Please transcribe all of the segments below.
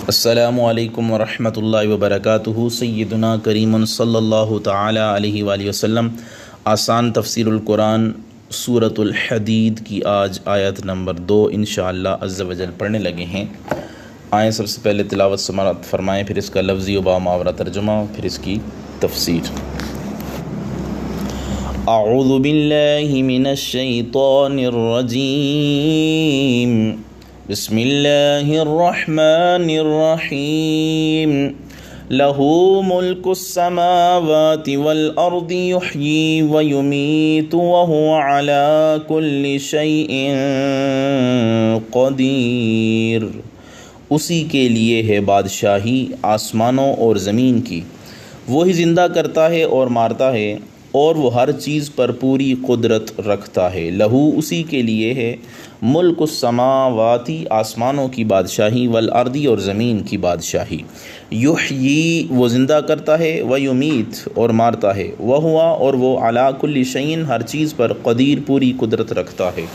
السلام علیکم ورحمۃ اللہ وبرکاتہ۔ سیدنا کریم صلی اللہ تعالی علیہ وآلہ وسلم۔ آسان تفسیر القرآن سورۃ الحدید کی آج آیت نمبر 2 انشاءاللہ عز و جل پڑھنے لگے ہیں۔ آئیں سب سے پہلے تلاوت سماعت فرمائیں، پھر اس کا لفظی و باماورہ ترجمہ، پھر اس کی تفسیر۔ اعوذ باللہ من الشیطان الرجیم، بسم اللہ الرحمن الرحیم۔ لہ ملک السماوات والارض یحیی ویمیت وہو علی کل شیء قدیر۔ اسی کے لیے ہے بادشاہی آسمانوں اور زمین کی، وہی زندہ کرتا ہے اور مارتا ہے، اور وہ ہر چیز پر پوری قدرت رکھتا ہے۔ لہو اسی کے لیے ہے ملک السماواتی آسمانوں کی بادشاہی، والارضی اور زمین کی بادشاہی۔ یحیی وہ زندہ کرتا ہے، ویمیت اور مارتا ہے، وہوا اور وہ علی کل شیء ہر چیز پر قدیر پوری قدرت رکھتا ہے۔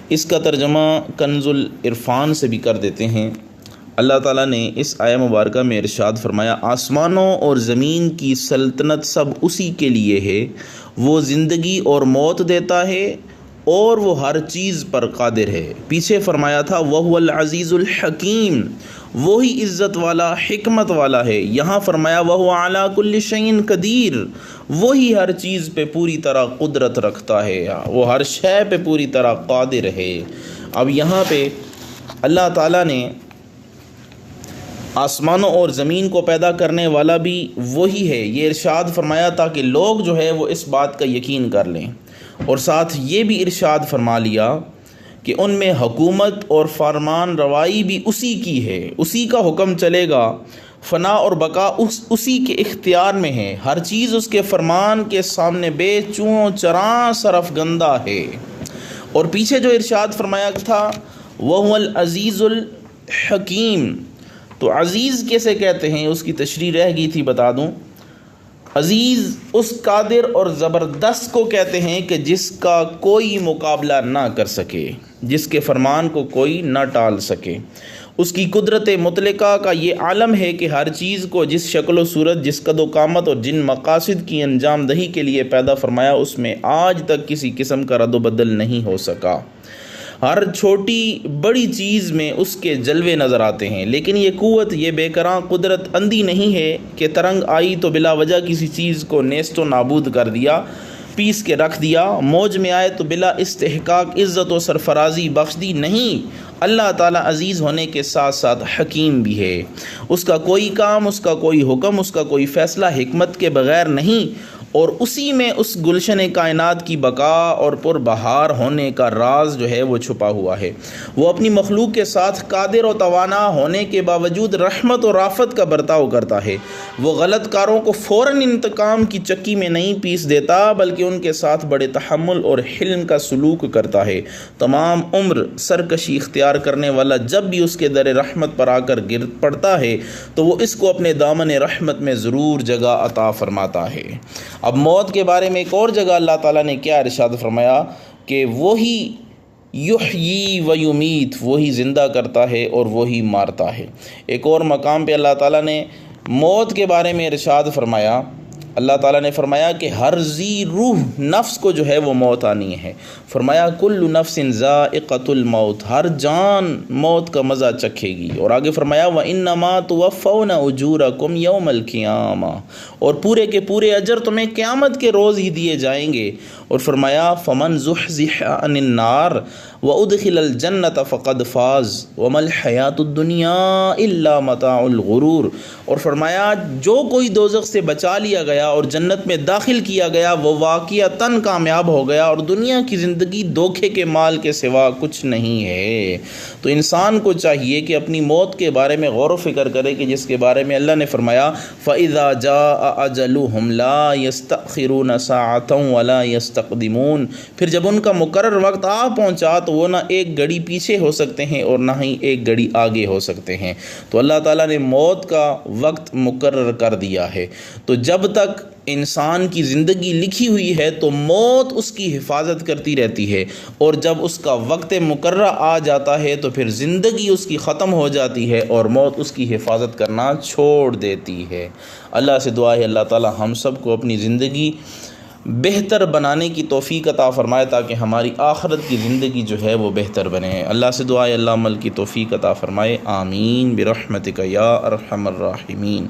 اس کا ترجمہ کنز العرفان سے بھی کر دیتے ہیں۔ اللہ تعالیٰ نے اس آیہ مبارکہ میں ارشاد فرمایا، آسمانوں اور زمین کی سلطنت سب اسی کے لیے ہے، وہ زندگی اور موت دیتا ہے اور وہ ہر چیز پر قادر ہے۔ پیچھے فرمایا تھا وَهُوَ الْعَزِيزُ الْحَكِيمُ، وہی عزت والا حکمت والا ہے۔ یہاں فرمایا وَهُوَ عَلَى كُلِّ شَيْءٍ قَدِيرٌ، وہی ہر چیز پہ پوری طرح قدرت رکھتا ہے، وہ ہر شے پہ پوری طرح قادر ہے۔ اب یہاں پہ اللہ تعالیٰ نے آسمانوں اور زمین کو پیدا کرنے والا بھی وہی ہے، یہ ارشاد فرمایا تاکہ لوگ جو ہے وہ اس بات کا یقین کر لیں، اور ساتھ یہ بھی ارشاد فرما لیا کہ ان میں حکومت اور فرمان روائی بھی اسی کی ہے، اسی کا حکم چلے گا، فنا اور بقا اسی کے اختیار میں ہے، ہر چیز اس کے فرمان کے سامنے بے چوں چراں صرف گندہ ہے۔ اور پیچھے جو ارشاد فرمایا تھا وَهُوَ الْعَزِيزُ الْحَكِيمُ، تو عزیز کیسے کہتے ہیں اس کی تشریح رہ گئی تھی، بتا دوں۔ عزیز اس قادر اور زبردست کو کہتے ہیں کہ جس کا کوئی مقابلہ نہ کر سکے، جس کے فرمان کو کوئی نہ ٹال سکے۔ اس کی قدرت مطلقہ کا یہ عالم ہے کہ ہر چیز کو جس شکل و صورت، جس قد و قامت اور جن مقاصد کی انجام دہی کے لیے پیدا فرمایا، اس میں آج تک کسی قسم کا رد و بدل نہیں ہو سکا۔ ہر چھوٹی بڑی چیز میں اس کے جلوے نظر آتے ہیں، لیکن یہ قوت، یہ بے کراں قدرت اندھی نہیں ہے کہ ترنگ آئی تو بلا وجہ کسی چیز کو نیست و نابود کر دیا، پیس کے رکھ دیا، موج میں آئے تو بلا استحقاق عزت و سرفرازی بخش دی۔ نہیں، اللہ تعالیٰ عزیز ہونے کے ساتھ ساتھ حکیم بھی ہے۔ اس کا کوئی کام، اس کا کوئی حکم، اس کا کوئی فیصلہ حکمت کے بغیر نہیں، اور اسی میں اس گلشن کائنات کی بقا اور پر بہار ہونے کا راز جو ہے وہ چھپا ہوا ہے۔ وہ اپنی مخلوق کے ساتھ قادر و توانا ہونے کے باوجود رحمت و رافت کا برتاؤ کرتا ہے۔ وہ غلط کاروں کو فوراً انتقام کی چکی میں نہیں پیس دیتا، بلکہ ان کے ساتھ بڑے تحمل اور حلم کا سلوک کرتا ہے۔ تمام عمر سرکشی اختیار کرنے والا جب بھی اس کے در رحمت پر آ کر گر پڑتا ہے تو وہ اس کو اپنے دامن رحمت میں ضرور جگہ عطا فرماتا ہے۔ اب موت کے بارے میں ایک اور جگہ اللہ تعالیٰ نے کیا ارشاد فرمایا کہ وہی یحیی و یمیت، وہی زندہ کرتا ہے اور وہی مارتا ہے۔ ایک اور مقام پہ اللہ تعالیٰ نے موت کے بارے میں ارشاد فرمایا، اللہ تعالیٰ نے فرمایا کہ ہر ذی روح نفس کو جو ہے وہ موت آنی ہے۔ فرمایا کل نفس ذائقۃ الموت، ہر جان موت کا مزہ چکھے گی۔ اور آگے فرمایا وَإِنَّمَا تُوَفَّوْنَ أُجُورَكُمْ يَوْمَ الْقِيَامَةِ، اور پورے کے پورے اجر تمہیں قیامت کے روز ہی دیے جائیں گے۔ اور فرمایا فَمَنْ زُحْزِحَ عَنِ النَّارِ وَأُدْخِلَ الْجَنَّةَ فَقَدْ فَازَ وَمَا الْحَيَاةُ الدُّنْيَا إِلَّا مَتَاعُ الْغُرُورِ، اور فرمایا جو کوئی دوزخ سے بچا لیا گیا اور جنت میں داخل کیا گیا وہ واقعتاً کامیاب ہو گیا، اور دنیا کی زندگی دھوکے کے مال کے سوا کچھ نہیں ہے۔ تو انسان کو چاہیے کہ اپنی موت کے بارے میں غور و فکر کرے کہ جس کے بارے میں اللہ نے فرمایا فَإِذَا جَاءَ أَجَلُهُمْ لَا يَسْتَأْخِرُونَ سَاعَةً وَلَا يَسْتَقْدِمُونَ، پھر جب ان کا مقرر وقت آ پہنچا تو وہ نہ ایک گھڑی پیچھے ہو سکتے ہیں اور نہ ہی ایک گھڑی آگے ہو سکتے ہیں۔ تو اللہ تعالیٰ نے موت کا وقت مقرر کر دیا ہے، تو جب تک انسان کی زندگی لکھی ہوئی ہے تو موت اس کی حفاظت کرتی رہتی ہے، اور جب اس کا وقت مقررہ آ جاتا ہے تو پھر زندگی اس کی ختم ہو جاتی ہے اور موت اس کی حفاظت کرنا چھوڑ دیتی ہے۔ اللہ سے دعا ہے اللہ تعالی ہم سب کو اپنی زندگی بہتر بنانے کی توفیق عطا فرمائے تاکہ ہماری آخرت کی زندگی جو ہے وہ بہتر بنے۔ اللہ سے دعا ہے اللہ عمل کی توفیق عطا فرمائے، آمین برحمتک یا ارحم الراحمین۔